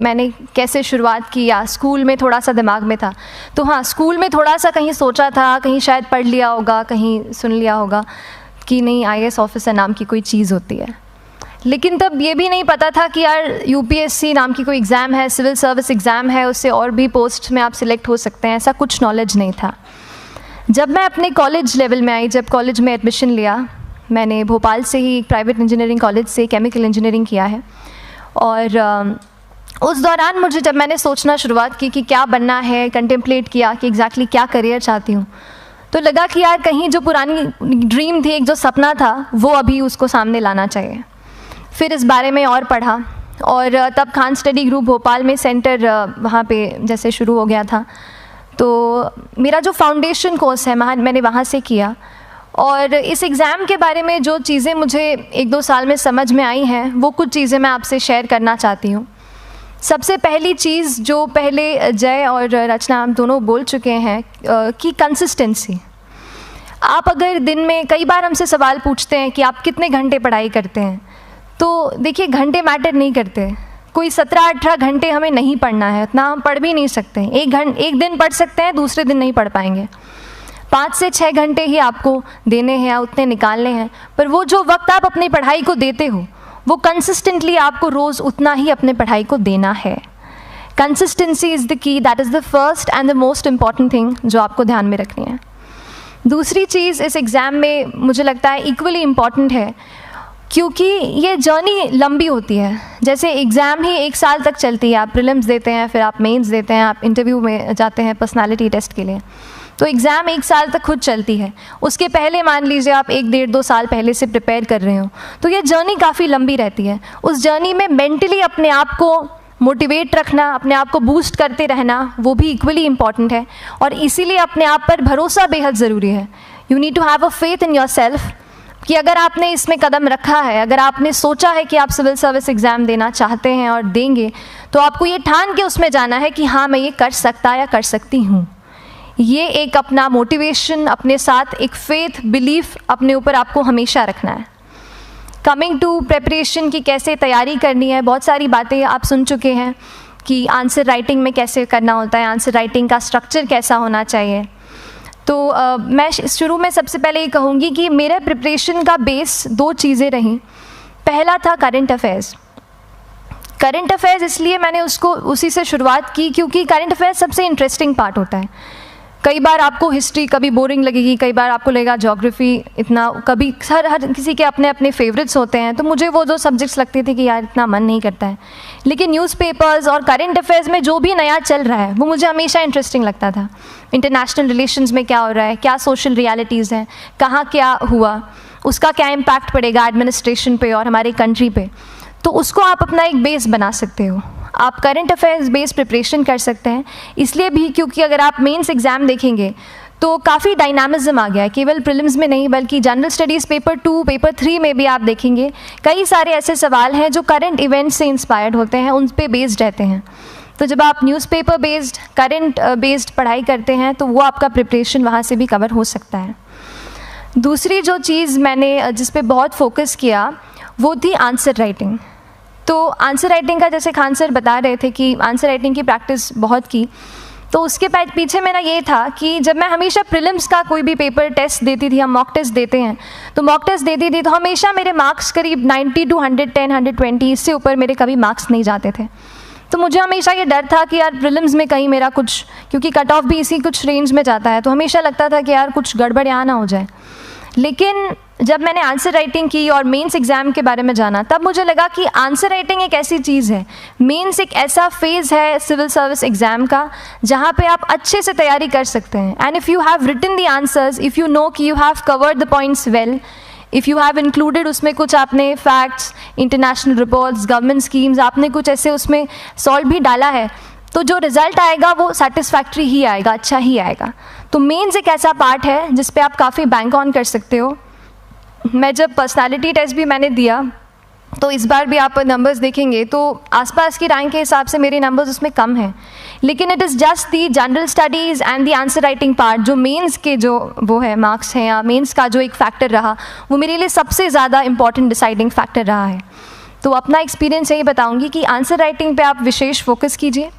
मैंने कैसे शुरुआत की या स्कूल में थोड़ा सा दिमाग में था, तो हाँ, स्कूल में थोड़ा सा कहीं सोचा था, कहीं शायद पढ़ लिया होगा, कहीं सुन लिया होगा कि नहीं IAS ऑफिसर नाम की कोई चीज़ होती है। लेकिन तब ये भी नहीं पता था कि यार UPSC नाम की कोई एग्ज़ाम है, सिविल सर्विस एग्ज़ाम है, उससे और भी पोस्ट में आप सिलेक्ट हो सकते हैं, ऐसा कुछ नॉलेज नहीं था। जब मैं अपने कॉलेज लेवल में आई, जब कॉलेज में एडमिशन लिया, मैंने भोपाल से ही एक प्राइवेट इंजीनियरिंग कॉलेज से केमिकल इंजीनियरिंग किया है, और उस दौरान मुझे जब मैंने सोचना शुरुआत की कि क्या बनना है, कंटेम्पलेट किया कि एग्जैक्टली क्या करियर चाहती हूँ, तो लगा कि यार कहीं जो पुरानी ड्रीम थी, एक जो सपना था, वो अभी उसको सामने लाना चाहिए। फिर इस बारे में और पढ़ा, और तब खान स्टडी ग्रुप भोपाल में सेंटर वहाँ पे जैसे शुरू हो गया था, तो मेरा जो फाउंडेशन कोर्स है मैंने वहाँ से किया। और इस एग्ज़ाम के बारे में जो चीज़ें मुझे 1-2 साल में समझ में आई हैं, वो कुछ चीज़ें मैं आपसे शेयर करना चाहती हूँ। सबसे पहली चीज़ जो पहले जय और रचना हम दोनों बोल चुके हैं कि कंसिस्टेंसी। आप अगर दिन में, कई बार हमसे सवाल पूछते हैं कि आप कितने घंटे पढ़ाई करते हैं, तो देखिए घंटे मैटर नहीं करते। कोई 17-18 घंटे हमें नहीं पढ़ना है, इतना हम पढ़ भी नहीं सकते। एक दिन पढ़ सकते हैं, दूसरे दिन नहीं पढ़ पाएंगे। 5 से 6 घंटे ही आपको देने हैं या उतने निकालने हैं, पर वो जो वक्त आप अपनी पढ़ाई को देते हो, वो कंसिस्टेंटली आपको रोज़ उतना ही अपने पढ़ाई को देना है। Consistency is the key, that is the first and the most important thing जो आपको ध्यान में रखनी है। दूसरी चीज़ इस एग्ज़ाम में मुझे लगता है इक्वली इम्पॉर्टेंट है, क्योंकि ये जर्नी लंबी होती है। जैसे एग्ज़ाम ही 1 साल तक चलती है, आप प्रीलिम्स देते हैं, फिर आप मेंस देते हैं, आप इंटरव्यू में जाते हैं पर्सनालिटी टेस्ट के लिए, तो एग्ज़ाम 1 साल तक खुद चलती है। उसके पहले मान लीजिए आप 1-1.5-2 साल पहले से प्रिपेयर कर रहे हो, तो ये जर्नी काफ़ी लंबी रहती है। उस जर्नी में मेंटली अपने आप को मोटिवेट रखना, अपने आप को बूस्ट करते रहना, वो भी इक्वली इम्पॉर्टेंट है, और इसीलिए अपने आप पर भरोसा बेहद ज़रूरी है। You need to have a faith in yourself कि अगर आपने इसमें कदम रखा है, अगर आपने सोचा है कि आप सिविल सर्विस एग्ज़ाम देना चाहते हैं और देंगे, तो आपको ये ठान के उसमें जाना है कि हाँ, मैं ये कर सकता या कर सकती हूँ। ये एक अपना मोटिवेशन, अपने साथ एक फेथ, बिलीफ अपने ऊपर आपको हमेशा रखना है। कमिंग टू प्रेपरेशन की कैसे तैयारी करनी है, बहुत सारी बातें आप सुन चुके हैं कि आंसर राइटिंग में कैसे करना होता है, आंसर राइटिंग का स्ट्रक्चर कैसा होना चाहिए। तो मैं शुरू में सबसे पहले ये कहूँगी कि मेरे प्रिपरेशन का बेस 2 चीज़ें रहीं। पहला था करंट अफेयर्स। करंट अफेयर्स इसलिए मैंने उसी से शुरुआत की क्योंकि करंट अफेयर्स सबसे इंटरेस्टिंग पार्ट होता है। कई बार आपको हिस्ट्री कभी बोरिंग लगेगी, कई बार आपको लगेगा ज्योग्राफी इतना, कभी हर किसी के अपने अपने फेवरेट्स होते हैं। तो मुझे वो 2 सब्जेक्ट्स लगते थे कि यार इतना मन नहीं करता है, लेकिन न्यूज़पेपर्स और करंट अफेयर्स में जो भी नया चल रहा है वो मुझे हमेशा इंटरेस्टिंग लगता था। इंटरनेशनल रिलेशंस में क्या हो रहा है, क्या सोशल रियलिटीज़ हैं, कहाँ क्या हुआ, उसका क्या इम्पैक्ट पड़ेगा एडमिनिस्ट्रेशन पे और हमारी कंट्री पे, तो उसको आप अपना एक बेस बना सकते हो। आप करंट अफेयर्स बेस्ड प्रिपरेशन कर सकते हैं, इसलिए भी क्योंकि अगर आप मेंस एग्ज़ाम देखेंगे तो काफ़ी डायनामिज्म आ गया है, केवल प्रीलिम्स में नहीं बल्कि जनरल स्टडीज़ पेपर 2, पेपर 3 में भी आप देखेंगे कई सारे ऐसे सवाल हैं जो करंट इवेंट्स से इंस्पायर्ड होते हैं, उन पे बेस्ड रहते हैं। तो जब आप न्यूज़पेपर बेस्ड, करंट बेस्ड पढ़ाई करते हैं तो वो आपका प्रिपरेशन वहाँ से भी कवर हो सकता है। दूसरी जो चीज़ मैंने जिस पे बहुत फोकस किया वो थी आंसर राइटिंग। तो आंसर राइटिंग का जैसे खान सर बता रहे थे कि आंसर राइटिंग की प्रैक्टिस बहुत की, तो उसके पीछे मेरा ये था कि जब मैं हमेशा प्रीलिम्स का कोई भी पेपर टेस्ट देती थी, हम मॉक टेस्ट देते हैं, तो मॉक टेस्ट देती थी तो हमेशा मेरे मार्क्स करीब 90 to 110, 120, इससे ऊपर मेरे कभी मार्क्स नहीं जाते थे। तो मुझे हमेशा ये डर था कि यार प्रीलिम्स में कहीं मेरा कुछ, क्योंकि कट ऑफ भी इसी कुछ रेंज में जाता है, तो हमेशा लगता था कि यार कुछ गड़बड़ यहाँ ना हो जाए। लेकिन जब मैंने आंसर राइटिंग की और मेंस एग्ज़ाम के बारे में जाना, तब मुझे लगा कि आंसर राइटिंग एक ऐसी चीज़ है, मेंस एक ऐसा फेज़ है सिविल सर्विस एग्ज़ाम का जहाँ पे आप अच्छे से तैयारी कर सकते हैं। And if you have written the answers, if you know कि you have covered the points well, if you have included उसमें कुछ आपने facts, international reports, government schemes, आपने कुछ ऐसे उसमें सॉल्व भी डाला है, तो जो रिज़ल्ट आएगा वो सेटिस्फैक्ट्री ही आएगा, अच्छा ही आएगा। तो मेंस एक ऐसा पार्ट है जिस पे आप काफ़ी बैंक ऑन कर सकते हो। मैं जब पर्सनालिटी टेस्ट भी मैंने दिया, तो इस बार भी आप नंबर्स देखेंगे तो आसपास की रैंक के हिसाब से मेरे नंबर्स उसमें कम हैं, लेकिन it is just the general studies and the answer writing part, जो मेंस के जो वो है मार्क्स हैं या मेंस का जो एक फैक्टर रहा, वो मेरे लिए सबसे ज़्यादा इंपॉर्टेंट डिसाइडिंग फैक्टर रहा है। तो अपना एक्सपीरियंस यही बताऊंगी कि आंसर राइटिंग पे आप विशेष फोकस कीजिए।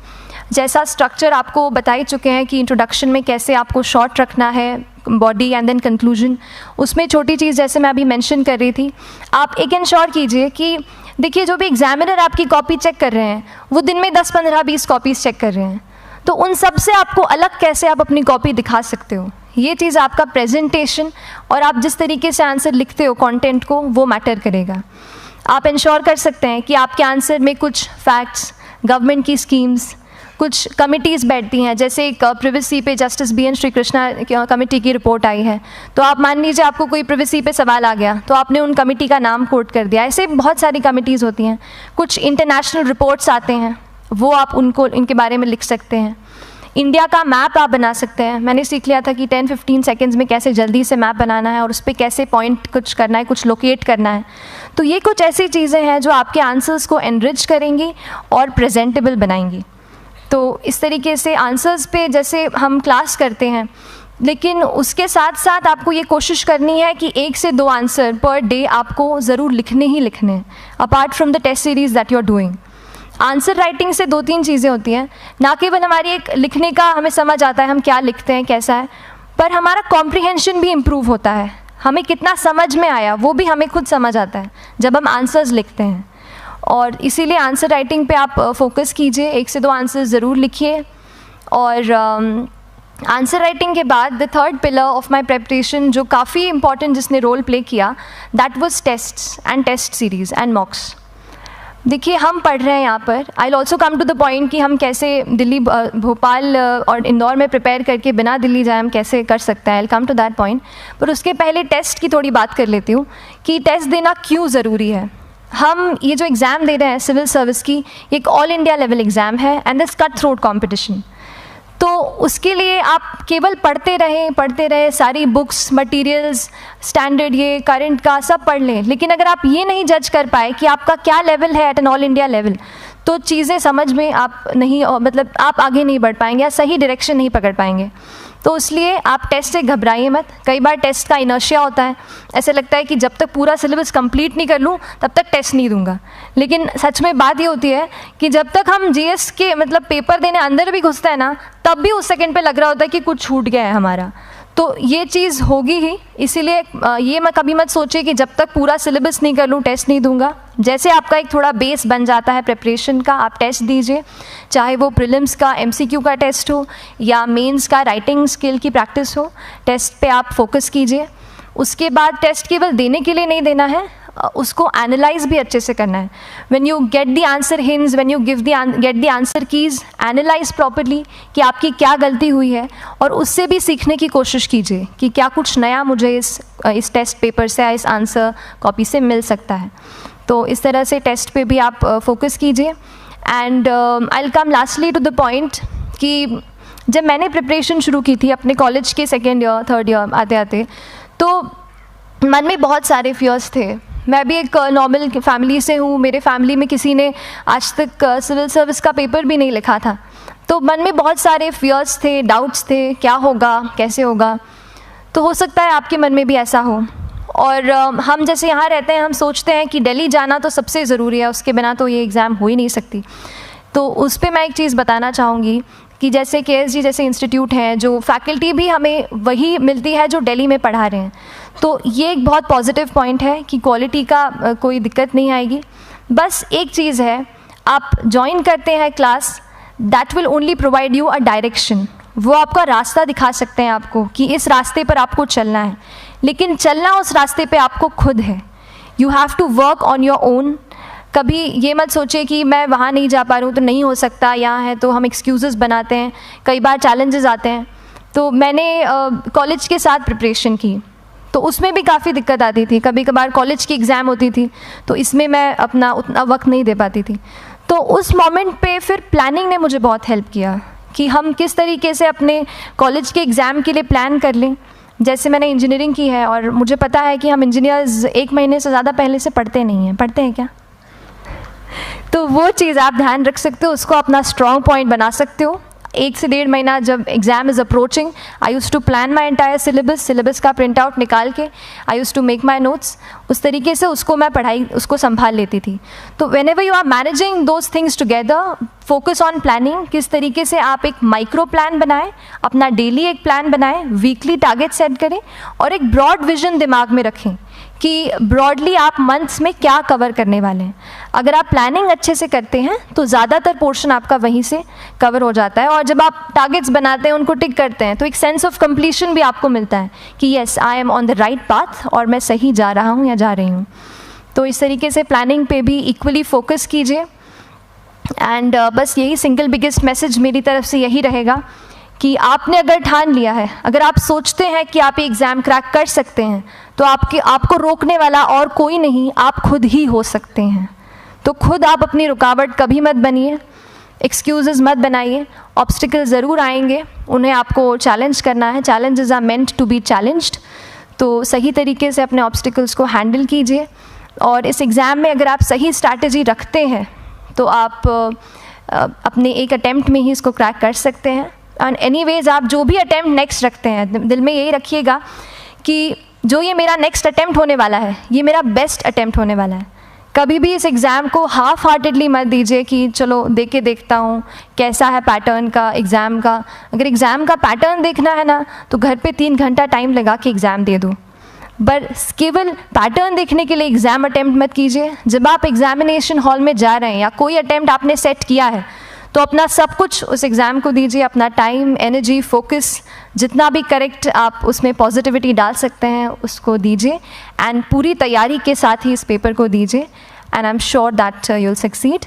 जैसा स्ट्रक्चर आपको बता ही चुके हैं कि इंट्रोडक्शन में कैसे आपको शॉर्ट रखना है, बॉडी एंड देन कंक्लूजन, उसमें छोटी चीज़ जैसे मैं अभी मेंशन कर रही थी, आप एक इंश्योर कीजिए कि देखिए जो भी एग्जामिनर आपकी कॉपी चेक कर रहे हैं वो दिन में 10, 15, 20 कॉपीज़ चेक कर रहे हैं, तो उन सब से आपको अलग कैसे आप अपनी कॉपी दिखा सकते हो, ये चीज़ आपका प्रेजेंटेशन और आप जिस तरीके से आंसर लिखते हो कंटेंट को, वो मैटर करेगा। आप इंश्योर कर सकते हैं कि आपके आंसर में कुछ फैक्ट्स, गवर्नमेंट की स्कीम्स, कुछ कमिटीज़ बैठती हैं, जैसे एक प्रिवेसी पे जस्टिस BN श्रीकृष्णा कमेटी की रिपोर्ट आई है, तो आप मान लीजिए आपको कोई प्रिवेसी पे सवाल आ गया तो आपने उन कमेटी का नाम कोट कर दिया। ऐसे बहुत सारी कमिटीज़ होती हैं। कुछ इंटरनेशनल रिपोर्ट्स आते हैं, वो आप उनको इनके बारे में लिख सकते हैं। इंडिया का मैप आप बना सकते हैं। मैंने सीख लिया था कि 10-15 सेकेंड्स में कैसे जल्दी से मैप बनाना है और उस पर कैसे पॉइंट कुछ करना है, कुछ लोकेट करना है। तो ये कुछ ऐसी चीज़ें हैं जो आपके आंसर्स को एनरिच करेंगी और प्रेजेंटेबल बनाएंगी। तो इस तरीके से आंसर्स पे जैसे हम क्लास करते हैं, लेकिन उसके साथ साथ आपको ये कोशिश करनी है कि 1 से 2 आंसर पर डे आपको ज़रूर लिखने ही लिखने हैं, apart from the test series that you are doing. Answer writing से 2-3 चीज़ें होती हैं, ना केवल हमारी एक लिखने का हमें समझ आता है हम क्या लिखते हैं कैसा है, पर हमारा कॉम्प्रिहेंशन भी इम्प्रूव होता है। हमें कितना समझ में आया वो भी हमें खुद समझ आता है जब हम आंसर्स लिखते हैं। और इसीलिए आंसर राइटिंग पे आप फोकस कीजिए, 1 से 2 आंसर्स ज़रूर लिखिए। और आंसर राइटिंग के बाद the third pillar of my preparation जो काफ़ी इंपॉर्टेंट जिसने रोल प्ले किया, that was tests and test series and mocks. देखिए हम पढ़ रहे हैं यहाँ पर, I will also come to the point कि हम कैसे दिल्ली, भोपाल और इंदौर में प्रिपेयर करके बिना दिल्ली जाए हम कैसे कर सकते हैं, I will come to that point. पर उसके पहले टेस्ट की थोड़ी बात कर लेती हूँ कि टेस्ट देना क्यों ज़रूरी है। हम ये जो एग्ज़ाम दे रहे हैं सिविल सर्विस की, ये एक ऑल इंडिया लेवल एग्ज़ाम है and this cut throat competition. तो उसके लिए आप केवल पढ़ते रहें, सारी बुक्स, मटेरियल्स, स्टैंडर्ड ये करंट का सब पढ़ लें, लेकिन अगर आप ये नहीं जज कर पाए कि आपका क्या लेवल है at an all India level, तो चीज़ें समझ में आप नहीं, मतलब आप आगे नहीं बढ़ पाएंगे या सही डायरेक्शन नहीं पकड़ पाएंगे। तो इसलिए आप टेस्ट से घबराइए मत। कई बार टेस्ट का इनर्शिया होता है, ऐसे लगता है कि जब तक पूरा सिलेबस कंप्लीट नहीं कर लूँ तब तक टेस्ट नहीं दूंगा, लेकिन सच में बात ये होती है कि जब तक हम GS के मतलब पेपर देने अंदर भी घुसते हैं ना, तब भी उस सेकंड पे लग रहा होता है कि कुछ छूट गया है हमारा। तो ये चीज़ होगी ही, इसीलिए ये मैं कभी मत सोचिए कि जब तक पूरा सिलेबस नहीं कर लूँ टेस्ट नहीं दूंगा। जैसे आपका एक थोड़ा बेस बन जाता है प्रिपरेशन का, आप टेस्ट दीजिए, चाहे वो प्रीलिम्स का MCQ का टेस्ट हो या मेंस का राइटिंग स्किल की प्रैक्टिस हो, टेस्ट पे आप फोकस कीजिए। उसके बाद टेस्ट केवल देने के लिए नहीं देना है, उसको एनालाइज भी अच्छे से करना है। When you get the answer hints, when you get the answer keys, analyse properly कि आपकी क्या गलती हुई है और उससे भी सीखने की कोशिश कीजिए कि क्या कुछ नया मुझे इस टेस्ट पेपर से या इस आंसर कॉपी से मिल सकता है। तो इस तरह से टेस्ट पे भी आप फोकस कीजिए। And I will come lastly to the point कि जब मैंने प्रिपरेशन शुरू की थी अपने कॉलेज के 2nd ईयर 3rd ईयर आते आते, तो मन में बहुत सारे फियर्स थे। मैं भी एक नॉर्मल फैमिली से हूँ, मेरे फैमिली में किसी ने आज तक सिविल सर्विस का पेपर भी नहीं लिखा था, तो मन में बहुत सारे फियर्स थे, डाउट्स थे, क्या होगा, कैसे होगा। तो हो सकता है आपके मन में भी ऐसा हो। और हम जैसे यहाँ रहते हैं, हम सोचते हैं कि दिल्ली जाना तो सबसे ज़रूरी है, उसके बिना तो ये एग्ज़ाम हो ही नहीं सकती। तो उस पर मैं एक चीज़ बताना चाहूँगी कि जैसे KSG जैसे इंस्टीट्यूट हैं, जो फैकल्टी भी हमें वही मिलती है जो दिल्ली में पढ़ा रहे हैं, तो ये एक बहुत पॉजिटिव पॉइंट है कि क्वालिटी का कोई दिक्कत नहीं आएगी। बस एक चीज़ है, आप ज्वाइन करते हैं class, that will only provide you a direction. वो आपका रास्ता दिखा सकते हैं आपको कि इस रास्ते पर आपको चलना है, लेकिन चलना उस रास्ते पे आपको खुद है। You have to work on your own. कभी ये मत सोचिए कि मैं वहाँ नहीं जा पा रहा हूँ तो नहीं हो सकता, यहाँ है, तो हम एक्सक्यूज़ेस बनाते हैं। कई बार चैलेंजेस आते हैं। तो मैंने कॉलेज के साथ प्रिपरेशन की, तो उसमें भी काफ़ी दिक्कत आती थी। कभी कभार कॉलेज की एग्ज़ाम होती थी तो इसमें मैं अपना उतना वक्त नहीं दे पाती थी। तो उस मोमेंट पे फिर प्लानिंग ने मुझे बहुत हेल्प किया कि हम किस तरीके से अपने कॉलेज के एग्ज़ाम के लिए प्लान कर लें। जैसे मैंने इंजीनियरिंग की है और मुझे पता है कि हम इंजीनियर्स 1 महीने से ज़्यादा पहले से पढ़ते नहीं हैं। पढ़ते हैं क्या? तो वो चीज़ आप ध्यान रख सकते हो, उसको अपना स्ट्रॉन्ग पॉइंट बना सकते हो। 1 से 1.5 महीना जब exam is approaching, I use to plan my entire syllabus का प्रिंट आउट निकाल के I use to make my notes, उस तरीके से उसको मैं उसको संभाल लेती थी। तो whenever you are managing those things together, focus on planning, किस तरीके से आप एक माइक्रो प्लान बनाएं, अपना डेली एक प्लान बनाएं, वीकली टारगेट सेट करें और एक ब्रॉड विजन दिमाग में रखें कि ब्रॉडली आप मंथ्स में क्या कवर करने वाले हैं। अगर आप प्लानिंग अच्छे से करते हैं तो ज़्यादातर पोर्शन आपका वहीं से कवर हो जाता है, और जब आप टारगेट्स बनाते हैं, उनको टिक करते हैं, तो एक सेंस ऑफ कंप्लीशन भी आपको मिलता है कि yes I am on the right path और मैं सही जा रहा हूँ या जा रही हूँ। तो इस तरीके से प्लानिंग पे भी इक्वली फोकस कीजिए। एंड बस यही सिंगल बिगेस्ट मैसेज मेरी तरफ से यही रहेगा कि आपने अगर ठान लिया है, अगर आप सोचते हैं कि आप ये एग्ज़ाम क्रैक कर सकते हैं, तो आपको रोकने वाला और कोई नहीं, आप खुद ही हो सकते हैं। तो खुद आप अपनी रुकावट कभी मत बनिए, एक्सक्यूज़ेस मत बनाइए। ऑब्स्टिकल ज़रूर आएंगे, उन्हें आपको चैलेंज करना है। Challenges are meant to be challenged. तो सही तरीके से अपने ऑब्स्टिकल्स को हैंडल कीजिए, और इस एग्ज़ाम में अगर आप सही स्ट्रैटेजी रखते हैं तो आप अपने एक अटैम्प्ट में ही इसको क्रैक कर सकते हैं। एंड एनीवेज आप जो भी अटैम्प्ट नेक्स्ट रखते हैं, दिल में यही रखिएगा कि जो ये मेरा नेक्स्ट अटैम्प्ट होने वाला है, ये मेरा बेस्ट अटैम्प्ट होने वाला है। कभी भी इस एग्ज़ाम को हाफ हार्टेडली मत दीजिए कि चलो दे के देखता हूँ कैसा है पैटर्न का एग्ज़ाम का। अगर एग्ज़ाम का पैटर्न देखना है ना, तो घर पे 3 घंटा टाइम लगा के एग्ज़ाम दे दो, बस केवल पैटर्न देखने के लिए एग्ज़ाम अटैम्प्ट मत कीजिए। जब आप एग्जामिनेशन हॉल में जा रहे हैं या कोई अटैम्प्ट आपने सेट किया है, तो अपना सब कुछ उस एग्ज़ाम को दीजिए, अपना टाइम, एनर्जी, फोकस, जितना भी करेक्ट आप उसमें पॉजिटिविटी डाल सकते हैं उसको दीजिए, एंड पूरी तैयारी के साथ ही इस पेपर को दीजिए, and I am sure that you will succeed.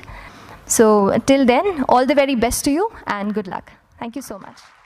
So till then, all the very best to you and good luck. Thank you so much.